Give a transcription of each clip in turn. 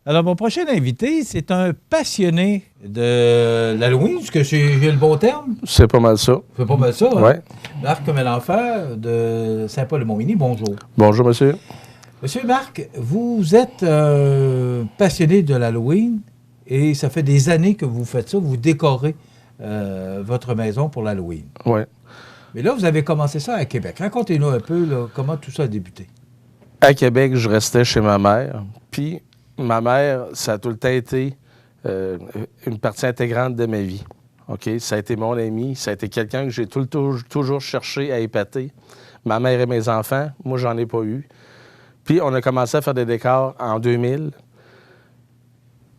Alors, mon prochain invité, c'est un passionné de l'Halloween. Est-ce que j'ai le bon terme? C'est pas mal ça. C'est pas mal ça, hein? Ouais. Marc Melenfer de Saint-Paul-de-Montmagny, bonjour. Bonjour, monsieur. Monsieur Marc, vous êtes passionné de l'Halloween et ça fait des années que vous faites ça. Vous décorez votre maison pour l'Halloween. Oui. Mais là, vous avez commencé ça à Québec. Racontez-nous un peu là, comment tout ça a débuté. À Québec, je restais chez ma mère. Puis, ma mère, ça a tout le temps été une partie intégrante de ma vie. OK? Ça a été mon ami. Ça a été quelqu'un que j'ai toujours cherché à épater. Ma mère et mes enfants, moi, j'en ai pas eu. Puis, on a commencé à faire des décors en 2000.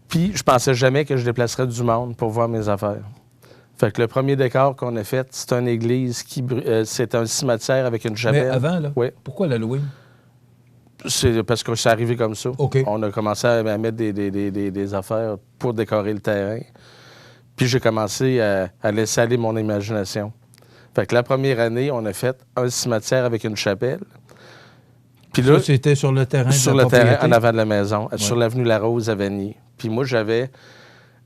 Puis, je pensais jamais que je déplacerais du monde pour voir mes affaires. Fait que le premier décor qu'on a fait, c'est une église c'est un cimetière avec une chapelle. Mais avant, là, oui. Pourquoi l'Halloween? C'est parce que c'est arrivé comme ça. OK. On a commencé à mettre des affaires pour décorer le terrain. Puis j'ai commencé à laisser aller mon imagination. Fait que la première année, on a fait un cimetière avec une chapelle. Puis là, c'était sur le terrain sur de la le terrain propriété? en avant de la maison, Ouais. sur l'avenue La Rose à Vanier. Puis moi, j'avais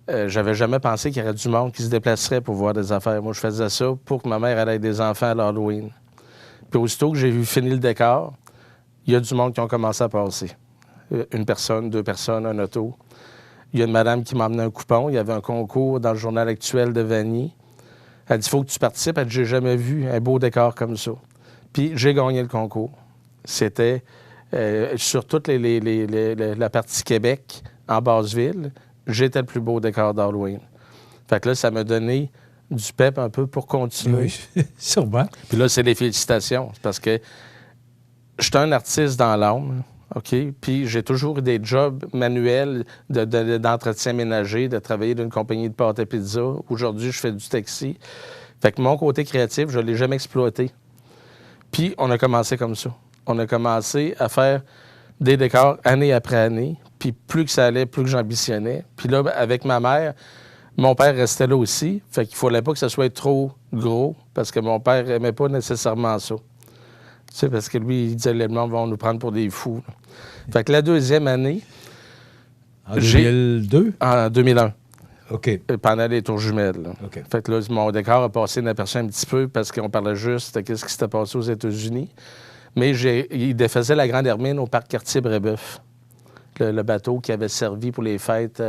jamais pensé qu'il y aurait du monde qui se déplacerait pour voir des affaires. Moi, je faisais ça pour que ma mère ait des enfants à l'Halloween. Puis aussitôt que j'ai vu finir le décor, il y a du monde qui ont commencé à passer. Une personne, deux personnes, un auto. Il y a une madame qui m'a amené un coupon. Il y avait un concours dans le journal actuel de Vanier. Elle dit, il faut que tu participes. Elle dit, j'ai jamais vu un beau décor comme ça. Puis j'ai gagné le concours. C'était sur toute la partie Québec, en Basse-Ville, j'étais le plus beau décor d'Halloween. Fait que là, ça m'a donné du pep un peu pour continuer. Oui, sûrement. Puis là, c'est les félicitations. Parce que je suis un artiste dans l'âme, OK? Puis j'ai toujours eu des jobs manuels d'entretien ménager, de travailler dans une compagnie de pâte à pizza. Aujourd'hui, je fais du taxi. Fait que mon côté créatif, je ne l'ai jamais exploité. Puis on a commencé comme ça. On a commencé à faire des décors année après année. Puis plus que ça allait, plus que j'ambitionnais. Puis là, avec ma mère, mon père restait là aussi. Fait qu'il ne fallait pas que ça soit trop gros parce que mon père n'aimait pas nécessairement ça. Tu sais, parce que lui, il disait, les gens vont nous prendre pour des fous. Là. Fait que la deuxième année... En 2002? En 2001. OK. Pendant les tours jumelles. Là. OK. Fait que là, mon décor a passé inaperçu un petit peu parce qu'on parlait juste de ce qui s'était passé aux États-Unis. Mais il défaisait la Grande Hermine au parc Cartier-Brébeuf. Le bateau qui avait servi pour les fêtes,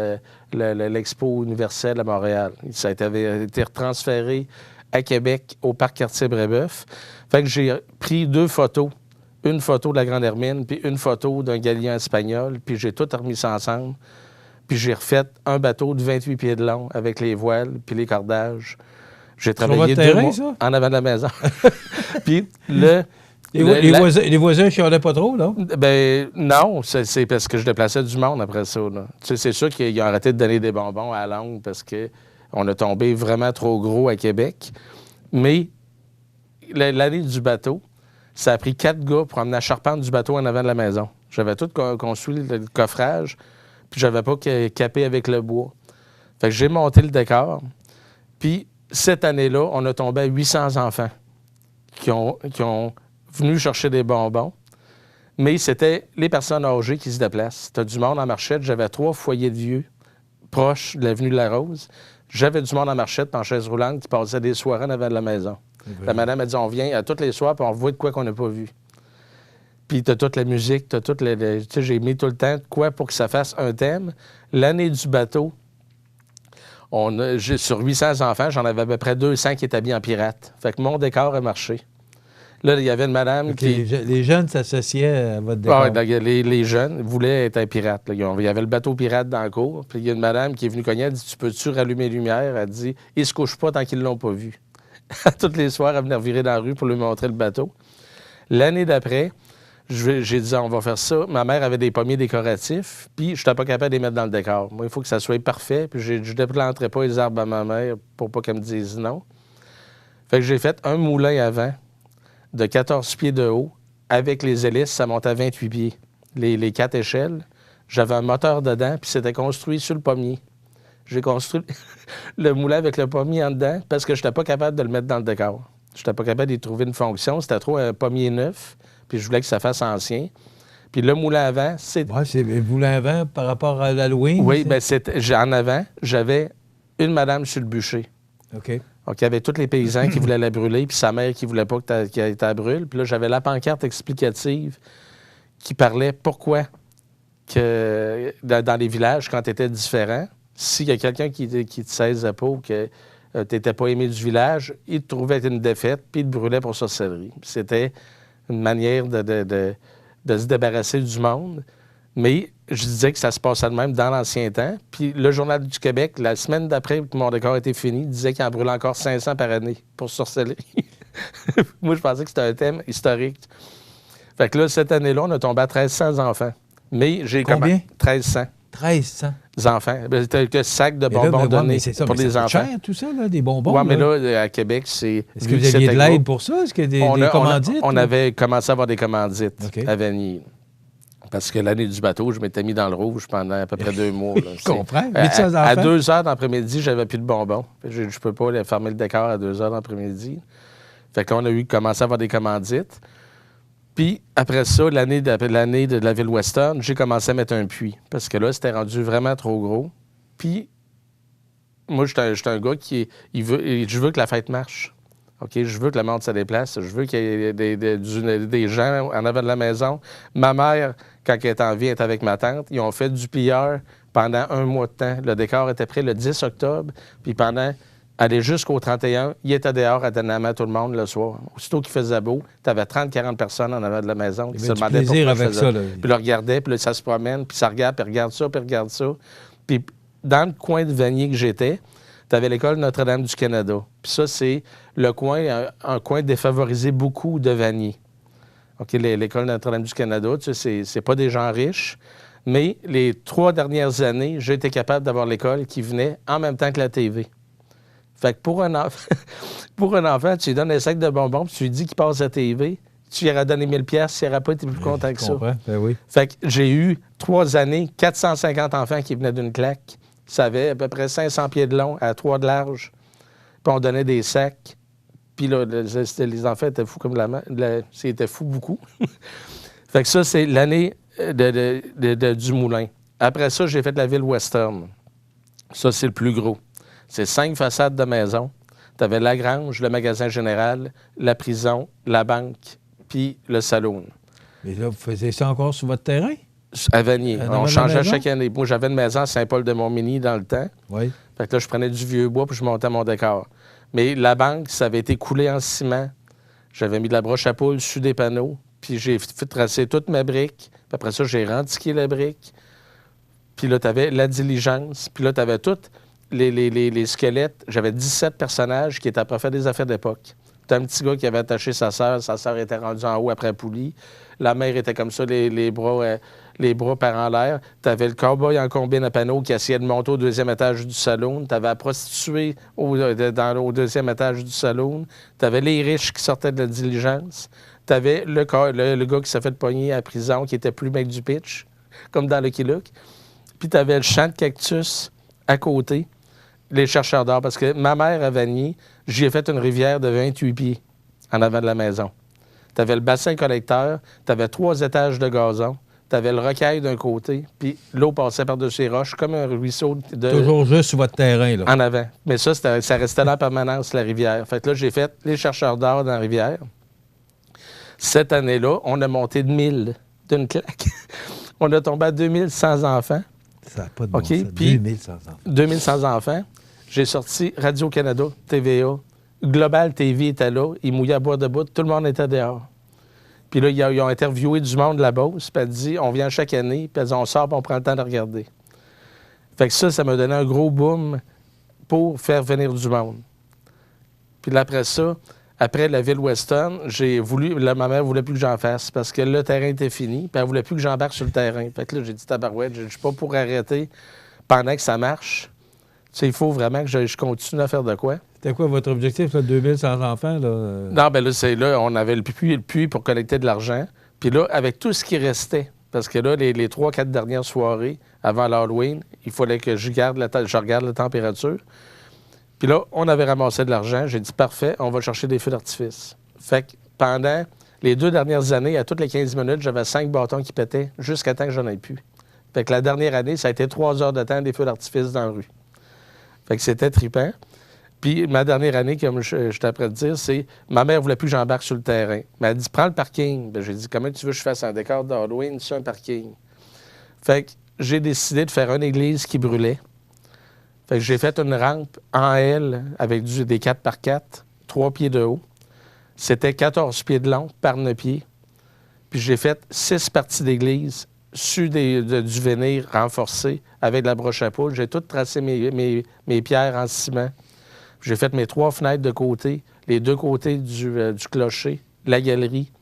l'Expo universelle à Montréal. Ça avait été retransféré à Québec, au parc Cartier-Brébeuf. Fait que j'ai pris 2 photos. Une photo de la Grande Hermine, puis une photo d'un galion espagnol, puis j'ai tout remis ça ensemble. Puis j'ai refait un bateau de 28 pieds de long avec les voiles, puis les cordages. J'ai travaillé 2 mois ça? en avant de la maison. Puis les voisins ne chialaient pas trop, là? Ben non, c'est parce que je déplaçais du monde après ça. Là. Tu sais, c'est sûr qu'ils ont arrêté de donner des bonbons à la langue parce qu'on a tombé vraiment trop gros à Québec. Mais l'année du bateau, ça a pris 4 gars pour emmener la charpente du bateau en avant de la maison. J'avais tout construit le coffrage, puis j'avais pas capé avec le bois. Fait que j'ai monté le décor. Puis cette année-là, on a tombé à 800 enfants qui ont venu chercher des bonbons. Mais c'était les personnes âgées qui se déplacent. T'as du monde en Marchette. J'avais 3 foyers de vieux proches de l'avenue de la Rose. J'avais du monde en Marchette, en chaise roulante, qui passait des soirées en avant de la maison. La madame a dit, on vient à toutes les soirs, puis on voit de quoi qu'on n'a pas vu. Puis t'as toute la musique, t'as toute tu sais, j'ai mis tout le temps de quoi pour que ça fasse un thème. L'année du bateau, sur 800 enfants, j'en avais à peu près 200 qui étaient habillés en pirate. Fait que mon décor a marché. Là, il y avait une madame qui... Les jeunes s'associaient à votre décor. Ah, les jeunes voulaient être un pirate. Là. Il y avait le bateau pirate dans le cours. Puis il y a une madame qui est venue cogner, elle dit, tu peux-tu rallumer les lumières? Elle dit, ils se couchent pas tant qu'ils l'ont pas vu. Toutes les soirs, elle venait revirer dans la rue pour lui montrer le bateau. L'année d'après, j'ai dit, on va faire ça. Ma mère avait des pommiers décoratifs, puis je n'étais pas capable de les mettre dans le décor. Moi, il faut que ça soit parfait, puis je ne déplanterai pas les arbres à ma mère pour pas qu'elle me dise non. Fait que j'ai fait un moulin avant de 14 pieds de haut. Avec les hélices, ça montait à 28 pieds. Les 4 échelles. J'avais un moteur dedans, puis c'était construit sur le pommier. J'ai construit le moulin avec le pommier en dedans parce que je n'étais pas capable de le mettre dans le décor. Je n'étais pas capable d'y trouver une fonction. C'était trop un pommier neuf, puis je voulais que ça fasse ancien. Puis le moulin à vent, c'est... Oui, c'est le moulin à vent par rapport à l'Halloween? Oui, bien, en avant, j'avais une madame sur le bûcher. OK. Donc, il y avait tous les paysans qui voulaient la brûler, puis sa mère qui ne voulait pas qu'elle la brûle. Puis là, j'avais la pancarte explicative qui parlait pourquoi que dans les villages, quand tu étais différent, s'il y a quelqu'un qui te saisait pas ou que tu n'étais pas aimé du village, il te trouvait être une défaite, puis il te brûlait pour sorcellerie. C'était une manière de se débarrasser du monde. Mais je disais que ça se passait de même dans l'ancien temps. Puis le Journal du Québec, la semaine d'après que mon décor était fini, disait qu'il en brûlait encore 500 par année pour sorceller. Moi, je pensais que c'était un thème historique. Fait que là, cette année-là, on a tombé à 1300 enfants. Mais j'ai Combien? 1300 1300. enfants. C'était quelques sacs de bonbons donnés pour les enfants. C'est cher, tout ça, là, des bonbons. Oui, mais là, à Québec, c'est... Est-ce que vous aviez de l'aide pour ça? Est-ce qu'il y a des commandites? On avait commencé à avoir des commandites à Vanier. Parce que l'année du bateau, je m'étais mis dans le rouge pendant à peu près 2 mois. Là. Je comprends. À 2 heures d'après-midi, j'avais plus de bonbons. Je ne peux pas aller fermer le décor à 2 heures d'après-midi. Fait que là, on a commencé à avoir des commandites. Puis après ça, l'année de la ville Western, j'ai commencé à mettre un puits. Parce que là, c'était rendu vraiment trop gros. Puis moi, j'étais un gars je veux que la fête marche. OK, je veux que le monde se déplace. Je veux qu'il y ait des gens en avant de la maison. Ma mère, quand elle est en vie, elle est avec ma tante. Ils ont fait du plieur pendant 1 mois de temps. Le décor était prêt le 10 octobre. Puis aller jusqu'au 31, il était dehors à donner la main à tout le monde le soir. Aussitôt qu'il faisait beau, tu avais 30-40 personnes en avant de la maison qui se demandaient pourquoi avec ça. Là. Puis le regardaient, puis là, ça se promène, puis ça regarde, puis regarde ça, puis regarde ça. Puis dans le coin de Vanier que j'étais, tu avais l'école Notre-Dame du Canada. Puis ça, c'est le coin, un coin défavorisé beaucoup de Vanier. OK, l'école Notre-Dame du Canada, tu sais, c'est pas des gens riches, mais les 3 dernières années, j'ai été capable d'avoir l'école qui venait en même temps que la TV. Fait que pour un enfant, tu lui donnes un sac de bonbons, puis tu lui dis qu'il passe à la TV, tu lui auras donné 1000 $, il n'aurait pas été plus content que ça. Ben oui. Fait que j'ai eu 3 années, 450 enfants qui venaient d'une claque. Ça avait à peu près 500 pieds de long à 3 de large. Puis on donnait des sacs. Puis là, les enfants étaient fous comme c'était fou beaucoup. Fait que ça, c'est l'année du moulin. Après ça, j'ai fait la ville Western. Ça, c'est le plus gros. C'est 5 façades de maison. Tu avais la grange, le magasin général, la prison, la banque, puis le saloon. Mais là, vous faisiez ça encore sur votre terrain? À Vanier. On changeait chaque année. Moi, j'avais une maison à Saint-Paul-de-Montmagny dans le temps. Oui. Fait que là, je prenais du vieux bois puis je montais mon décor. Mais la banque, ça avait été coulé en ciment. J'avais mis de la broche à poule sur des panneaux. Puis j'ai fait tracer toutes mes briques. Puis après ça, j'ai rentiqué la brique. Puis là, tu avais la diligence. Puis là, tu avais toutes les squelettes. J'avais 17 personnages qui étaient à faire des affaires d'époque. T'as un petit gars qui avait attaché sa sœur était rendue en haut après la poulie. La mère était comme ça, les bras par en l'air. T'avais le cowboy en combine à panneaux qui essayait de monter au 2e étage du salon. T'avais la prostituée au 2e étage du salon. T'avais les riches qui sortaient de la diligence. T'avais le gars qui s'est fait pogner à la prison qui était plus mec du pitch, comme dans Lucky Luke. Puis t'avais le champ de cactus à côté. Les chercheurs d'or, parce que ma mère à Vanier, j'y ai fait une rivière de 28 pieds en avant de la maison. Tu avais le bassin collecteur, tu avais 3 étages de gazon, tu avais le rocaille d'un côté, puis l'eau passait par-dessus les roches comme un ruisseau de... Toujours juste sur votre terrain, là. En avant. Mais ça restait là en permanence, la rivière. Fait que là, j'ai fait les chercheurs d'or dans la rivière. Cette année-là, on a monté de 1000 d'une claque. On a tombé à 2100 enfants. Ça n'a pas de bon sens. 2100 enfants. 2100 enfants. J'ai sorti Radio-Canada, TVA, Global TV était là, ils mouillaient à boire debout, tout le monde était dehors. Puis là, ils ont interviewé du monde de la Beauce, puis elle dit, on vient chaque année, puis elle dit, on sort, puis on prend le temps de regarder. Fait que ça m'a donné un gros boom pour faire venir du monde. Puis là, après ça, après la ville Western, ma mère voulait plus que j'en fasse, parce que le terrain était fini, puis elle voulait plus que j'embarque sur le terrain. Fait que là, j'ai dit, tabarouette, je ne suis pas pour arrêter pendant que ça marche. Tu sais, il faut vraiment que je continue à faire de quoi. C'était quoi votre objectif, là, 2100 enfants? Là? Non, bien là, on avait le puits pour collecter de l'argent. Puis là, avec tout ce qui restait, parce que là, les 3-4 dernières soirées avant l'Halloween, il fallait que je regarde la température. Puis là, on avait ramassé de l'argent. J'ai dit, parfait, on va chercher des feux d'artifice. Fait que pendant Les 2 dernières années, à toutes les 15 minutes, j'avais 5 bâtons qui pétaient jusqu'à temps que j'en ai plus. Fait que la dernière année, ça a été 3 heures de temps des feux d'artifice dans la rue. Fait que c'était trippant. Puis ma dernière année, comme je t'apprends de dire, c'est ma mère voulait plus que j'embarque sur le terrain. Mais elle dit, prends le parking. J'ai dit, comment tu veux que je fasse un décor d'Halloween sur un parking? Fait que j'ai décidé de faire une église qui brûlait. Fait que j'ai fait une rampe en L avec des 4x4, 3 pieds de haut. C'était 14 pieds de long par 9 pieds. Puis j'ai fait 6 parties d'église sur du vénir renforcé avec de la broche à poudre. J'ai tout tracé mes pierres en ciment. J'ai fait mes 3 fenêtres de côté, les 2 côtés du clocher, la galerie.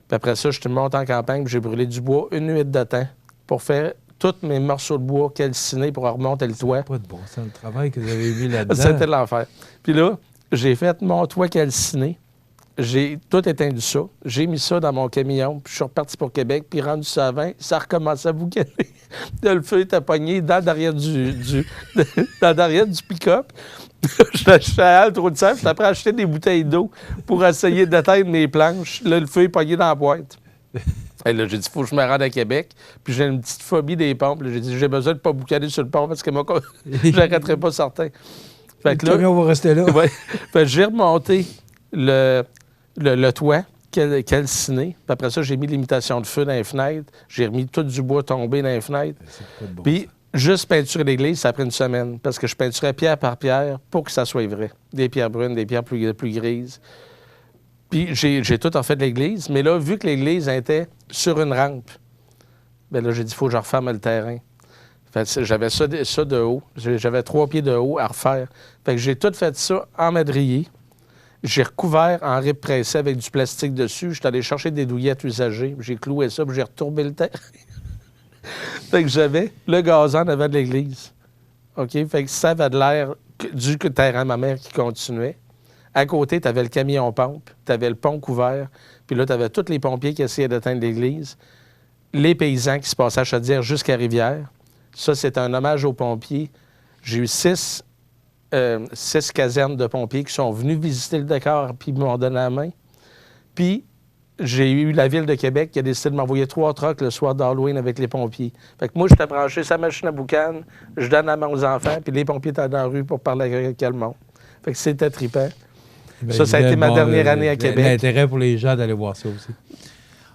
Puis après ça, je suis monté en campagne, puis j'ai brûlé du bois une nuit de temps pour faire tous mes morceaux de bois calcinés pour remonter le toit. Pas de bon sens, le travail que vous avez mis là-dedans. C'était l'enfer. Puis là, j'ai fait mon toit calciné. J'ai tout éteint ça. J'ai mis ça dans mon camion, puis je suis reparti pour Québec, puis rendu ça à 20, ça a recommencé à boucaner. Le feu était pogné dans l'arrière du pick-up. J'étais à la trop de sang, puis après acheter des bouteilles d'eau pour essayer d'éteindre mes planches. Là, le feu est pogné dans la boîte. Et là, j'ai dit, il faut que je me rende à Québec. Puis j'ai une petite phobie des pompes. J'ai dit, j'ai besoin de ne pas boucaner sur le pont parce que moi, je n'arrêterai pas certain. Fait que le camion va rester là. Ouais. Fait que j'ai remonté le toit calciné. Puis après ça, j'ai mis l'imitation de feu dans les fenêtres. J'ai remis tout du bois tombé dans les fenêtres. Bon, puis juste peinturer l'église, ça a pris une semaine. Parce que je peinturais pierre par pierre pour que ça soit vrai. Des pierres brunes, des pierres plus grises. Puis j'ai tout en fait de l'église. Mais là, vu que l'église était sur une rampe, bien là, j'ai dit, il faut que je referme le terrain. Fait j'avais ça de haut. J'avais 3 pieds de haut à refaire. Fait que j'ai tout fait ça en madrier. J'ai recouvert en rip pressé avec du plastique dessus. J'étais allé chercher des douillettes usagées. J'ai cloué ça, puis j'ai retourbé le terrain. Fait que j'avais le gazon avant de l'église. OK? Fait que ça avait de l'air du terrain de ma mère qui continuait. À côté, tu avais le camion pompe, tu avais le pont couvert, puis là, tu avais tous les pompiers qui essayaient d'atteindre l'église, les paysans qui se passaient à Chaudière jusqu'à Rivière. Ça, c'est un hommage aux pompiers. J'ai eu 6 casernes de pompiers qui sont venus visiter le décor puis m'ont donné la main. Puis, j'ai eu la Ville de Québec qui a décidé de m'envoyer 3 trucks le soir d'Halloween avec les pompiers. Fait que moi, j'étais branché sa machine à boucan, je donne la main aux enfants, puis les pompiers étaient dans la rue pour parler avec le monde. Fait que c'était trippant. Bien, ça a été ma dernière année à Québec. L'intérêt pour les gens d'aller voir ça aussi.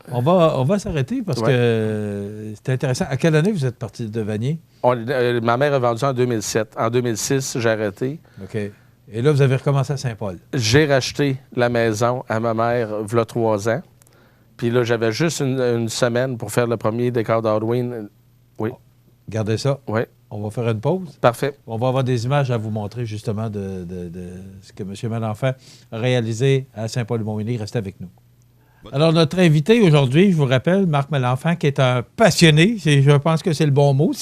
On va s'arrêter parce que c'est intéressant. À quelle année vous êtes parti de Vanier? Ma mère a vendu en 2007. En 2006, j'ai arrêté. OK. Et là, vous avez recommencé à Saint-Paul. J'ai racheté la maison à ma mère il y a 3 ans. Puis là, j'avais juste une semaine pour faire le premier décor d'Halloween. Oui. Gardez ça. Oui. On va faire une pause. Parfait. On va avoir des images à vous montrer justement de ce que M. Malenfant a réalisé à Saint-Paul-du-Mont-Ménil. Restez avec nous. Alors, notre invité aujourd'hui, je vous rappelle, Marc Malenfant, qui est un passionné. Je pense que c'est le bon mot. Est-ce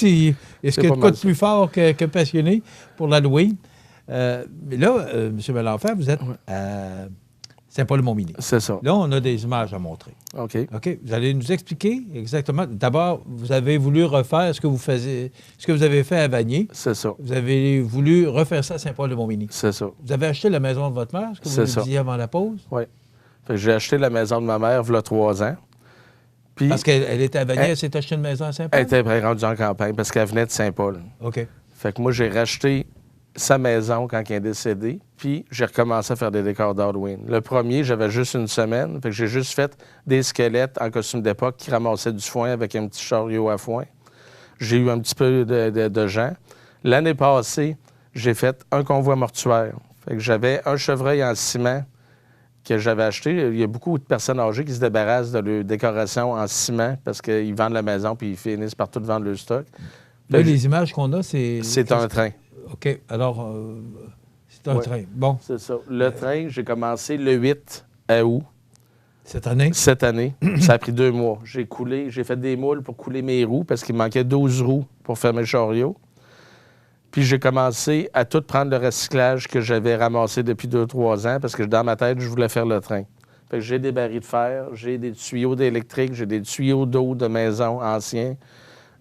qu'il y a de quoi de plus fort que passionné pour l'Halloween? Mais là, M. Malenfant, vous êtes à Saint-Paul-du-Mont-Ménil. C'est ça. Là, on a des images à montrer. OK. OK. Vous allez nous expliquer exactement. D'abord, vous avez voulu refaire ce que vous avez fait à Vanier. C'est ça. Vous avez voulu refaire ça à Saint-Paul-de-Mont-Ménil. C'est ça. Vous avez acheté la maison de votre mère, ce que vous me disiez avant la pause? Oui. J'ai acheté la maison de ma mère il y a 3 ans. Puis, parce qu'elle était à Vanier, elle s'est acheté une maison à Saint-Paul? Elle était rendue en campagne parce qu'elle venait de Saint-Paul. OK. Fait que moi, j'ai racheté sa maison quand elle est décédée, puis j'ai recommencé à faire des décors d'Halloween. Le premier, j'avais juste une semaine, fait que j'ai juste fait des squelettes en costume d'époque qui ramassaient du foin avec un petit chariot à foin. J'ai eu un petit peu de gens. L'année passée, j'ai fait un convoi mortuaire. Fait que j'avais un chevreuil en ciment que j'avais acheté. Il y a beaucoup de personnes âgées qui se débarrassent de leur décoration en ciment parce qu'ils vendent la maison puis ils finissent par tout vendre leur stock. Là, les images qu'on a, c'est... C'est un train. OK. Alors, c'est un train. Bon. C'est ça. Le train, j'ai commencé le 8 août. Cette année? Cette année. Ça a pris 2 mois. J'ai fait des moules pour couler mes roues parce qu'il manquait 12 roues pour faire mes chariots. Puis j'ai commencé à tout prendre le recyclage que j'avais ramassé depuis 2-3 ans parce que dans ma tête, je voulais faire le train. Fait que j'ai des barils de fer, j'ai des tuyaux d'électrique, j'ai des tuyaux d'eau de maison anciens,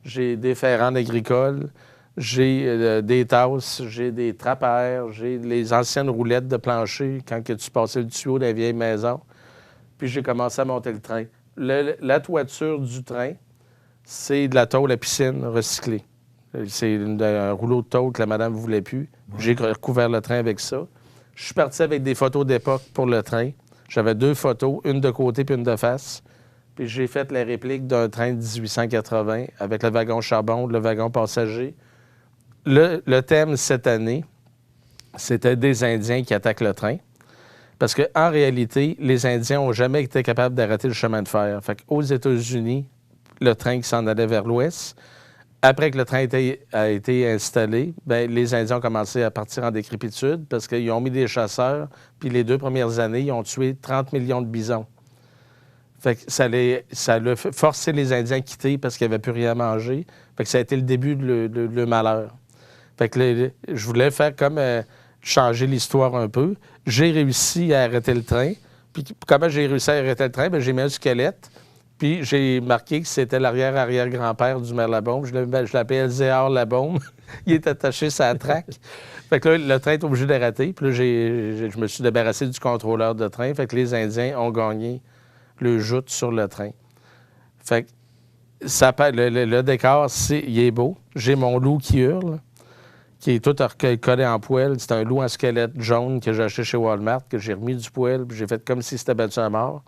j'ai des ferrandes agricoles, j'ai des tasses, j'ai des trappes à air, j'ai les anciennes roulettes de plancher quand que tu passais le tuyau dans les vieilles maisons. puis j'ai commencé à monter le train. La toiture du train, c'est de la tôle à piscine recyclée. C'est un rouleau de tôle que la madame ne voulait plus. Ouais. J'ai recouvert le train avec ça. Je suis parti avec des photos d'époque pour le train. J'avais 2 photos, une de côté puis une de face. Puis j'ai fait la réplique d'un train de 1880 avec le wagon charbon, le wagon passager. Le thème cette année, c'était des Indiens qui attaquent le train. Parce qu'en réalité, les Indiens n'ont jamais été capables d'arrêter le chemin de fer. Fait qu'aux États-Unis, le train qui s'en allait vers l'ouest, après que le train a été installé, bien, les Indiens ont commencé à partir en décrépitude parce qu'ils ont mis des chasseurs, puis les 2 premières années, ils ont tué 30 millions de bisons. Fait que ça a forcé les Indiens à quitter parce qu'ils n'avaient plus rien à manger. Fait que ça a été le début de le malheur. Fait que je voulais faire comme changer l'histoire un peu. J'ai réussi à arrêter le train. Puis comment j'ai réussi à arrêter le train? Bien, j'ai mis un squelette. Puis j'ai marqué que c'était l'arrière-arrière-grand-père du maire Labaume. Je l'appelais Elzéar Labaume. Il est attaché sur la traque. Fait que là, le train est obligé d'arrêter. Puis là, je me suis débarrassé du contrôleur de train. Fait que les Indiens ont gagné le joute sur le train. Fait que le décor, il est beau. J'ai mon loup qui hurle, qui est tout collé en poêle. C'est un loup en squelette jaune que j'ai acheté chez Walmart, que j'ai remis du poêle, puis j'ai fait comme si c'était battu à mort.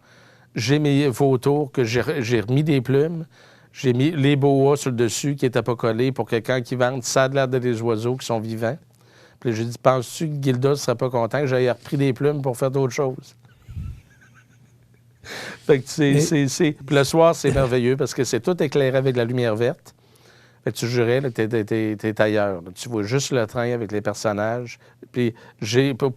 J'ai mes vautours que j'ai remis des plumes. J'ai mis les boas sur le dessus qui n'étaient pas collés pour que quand ils vendent, ça a l'air des oiseaux qui sont vivants. Puis j'ai dit, penses-tu que Gilda ne serait pas content que j'aille repris des plumes pour faire d'autres choses? Fait que Puis le soir, c'est merveilleux parce que c'est tout éclairé avec la lumière verte. Fait que tu jurais, t'es ailleurs. Là. Tu vois juste le train avec les personnages. Puis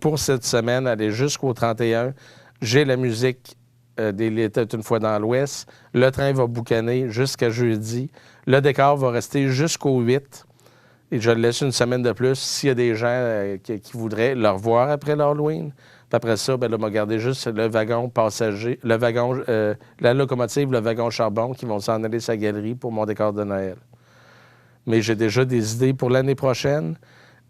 pour cette semaine, aller jusqu'au 31, j'ai la musique des Était une fois dans l'Ouest. Le train va boucaner jusqu'à jeudi. Le décor va rester jusqu'au 8. Et je le laisse une semaine de plus s'il y a des gens qui voudraient le revoir après l'Halloween. Puis après ça, ben là, m'a gardé juste le wagon passager, la locomotive, le wagon charbon qui vont s'en aller sa galerie pour mon décor de Noël. Mais j'ai déjà des idées pour l'année prochaine.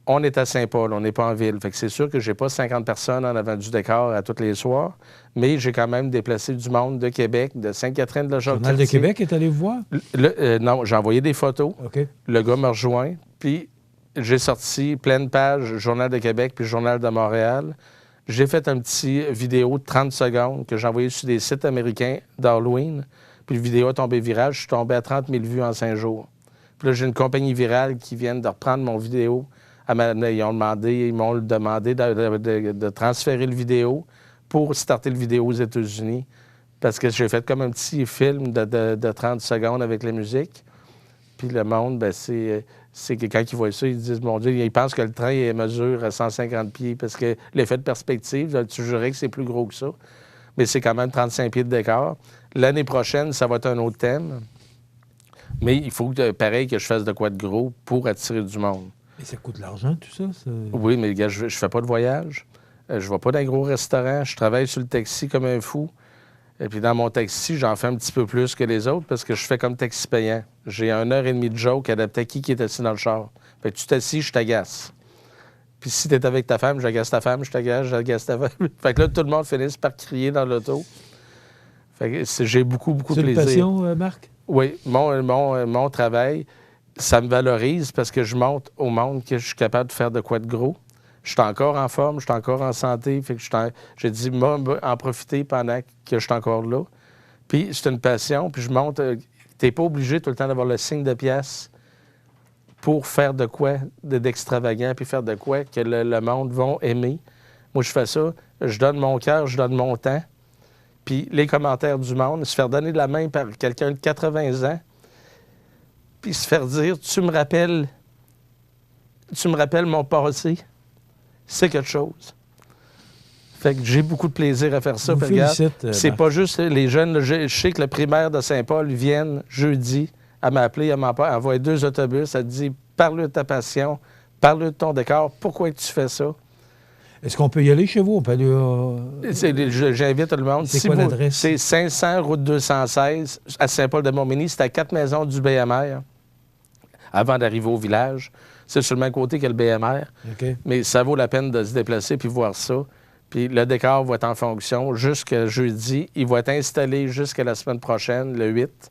On est à Saint-Paul, on n'est pas en ville. Fait que c'est sûr que j'ai pas 50 personnes en avant du décor à tous les soirs, mais j'ai quand même déplacé du monde de Québec, de Sainte-Catherine, de la Jacques-Cartier. Le Journal de Québec est allé vous voir? Non, j'ai envoyé des photos. Okay. Le gars me rejoint, puis j'ai sorti pleine page Journal de Québec puis Journal de Montréal. J'ai fait un petit vidéo de 30 secondes que j'ai envoyé sur des sites américains d'Halloween. Puis le vidéo a tombé viral. Je suis tombé à 30 000 vues en 5 jours. Puis là, j'ai une compagnie virale qui vient de reprendre mon vidéo. Ils m'ont demandé de transférer le vidéo pour starter le vidéo aux États-Unis. Parce que j'ai fait comme un petit film de 30 secondes avec la musique. Puis le monde, ben c'est que quand ils voient ça, ils disent, mon Dieu, ils pensent que le train mesure à 150 pieds parce que l'effet de perspective, tu jurais que c'est plus gros que ça. Mais c'est quand même 35 pieds de décor. L'année prochaine, ça va être un autre thème. Mais il faut, pareil, que je fasse de quoi de gros pour attirer du monde. Mais ça coûte de l'argent, tout ça? Oui, mais gars, je fais pas de voyage. Je vais pas dans un gros restaurant. Je travaille sur le taxi comme un fou. Et puis dans mon taxi, j'en fais un petit peu plus que les autres parce que je fais comme taxi payant. J'ai 1h30 de joke adapté à qui est assis dans le char. Fait que tu t'assis, je t'agace. Puis si t'es avec ta femme, j'agace ta femme, je t'agace, j'agace ta femme. Fait que là, tout le monde finit par crier dans l'auto. Fait que j'ai beaucoup de plaisir. C'est une passion, Marc? Oui. Mon travail, ça me valorise parce que je montre au monde que je suis capable de faire de quoi de gros. Je suis encore en forme, je suis encore en santé. Fait que j'ai dit, moi, en profiter pendant que je suis encore là. Puis c'est une passion. Puis je montre, t'es pas obligé tout le temps d'avoir le signe de pièce pour faire de quoi d'extravagant, puis faire de quoi que le monde va aimer. Moi, je fais ça. Je donne mon cœur, je donne mon temps. Puis les commentaires du monde, se faire donner de la main par quelqu'un de 80 ans, puis se faire dire, tu me rappelles mon passé. C'est quelque chose. Fait que j'ai beaucoup de plaisir à faire ça. C'est pas juste les jeunes. Là, je sais que le primaire de Saint-Paul viennent jeudi à m'appeler, à m'envoyer 2 autobus. Elle dit, parle de ta passion, parle de ton décor, pourquoi tu fais ça? Est-ce qu'on peut y aller chez vous? On peut aller, J'invite tout le monde. C'est quoi l'adresse? C'est 500 route 216 à Saint-Paul-de-Montmény. C'est à 4 maisons du BMR avant d'arriver au village. C'est sur le même côté que le BMR. Okay. Mais ça vaut la peine de se déplacer puis voir ça. Puis le décor va être en fonction jusqu'à jeudi. Il va être installé jusqu'à la semaine prochaine, le 8.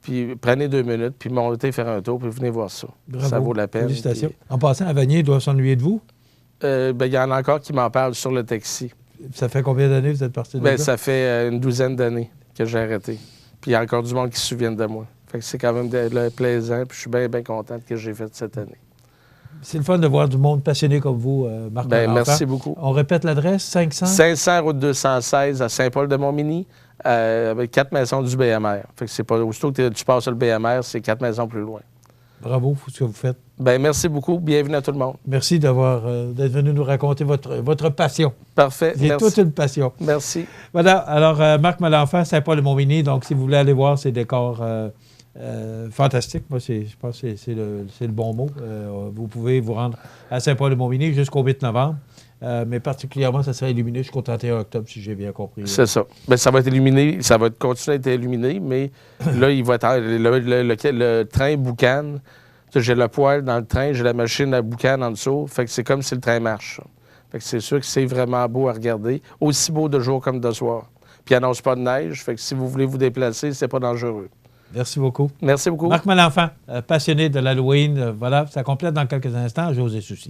Puis prenez 2 minutes, puis montez, faire un tour, puis venez voir ça. Bravo. Ça vaut la peine. Félicitations. Puis, En passant, à Vanier doit s'ennuyer de vous. il y en a encore qui m'en parlent sur le taxi. Ça fait combien d'années que vous êtes parti de là? Ça fait une 12aine d'années que j'ai arrêté. Puis il y a encore du monde qui se souvient de moi. Fait que c'est quand même plaisant, puis je suis bien, bien content que j'ai fait cette année. C'est le fun de voir du monde passionné comme vous, Marc Malenfant. Merci beaucoup. On répète l'adresse, 500? 500 route 216 à Saint-Paul-de-Montmagny, avec 4 maisons du BMR. Fait que c'est pas aussitôt que tu passes sur le BMR, c'est 4 maisons plus loin. Bravo pour ce que vous faites. Merci beaucoup. Bienvenue à tout le monde. Merci d'être venu nous raconter votre passion. Parfait. C'est toute une passion. Merci. Voilà. Alors, Marc Malenfant, Saint-Paul-de-Montmagny. Donc, si vous voulez aller voir ces décors fantastiques, moi, je pense que c'est le bon mot. Vous pouvez vous rendre à Saint-Paul-de-Montmagny jusqu'au 8 novembre. Mais particulièrement, ça sera illuminé jusqu'au 31 octobre, si j'ai bien compris. C'est ça. Ça va être illuminé, ça va continuer à être illuminé, mais là, il va être le train boucane. J'ai le poêle dans le train, j'ai la machine à boucan en dessous. Fait que c'est comme si le train marche. Fait que c'est sûr que c'est vraiment beau à regarder. Aussi beau de jour comme de soir. Puis il n'annonce pas de neige. Fait que si vous voulez vous déplacer, c'est pas dangereux. Merci beaucoup. Merci beaucoup. Marc Malenfant, passionné de l'Halloween. Voilà, ça complète dans quelques instants. José Soucy.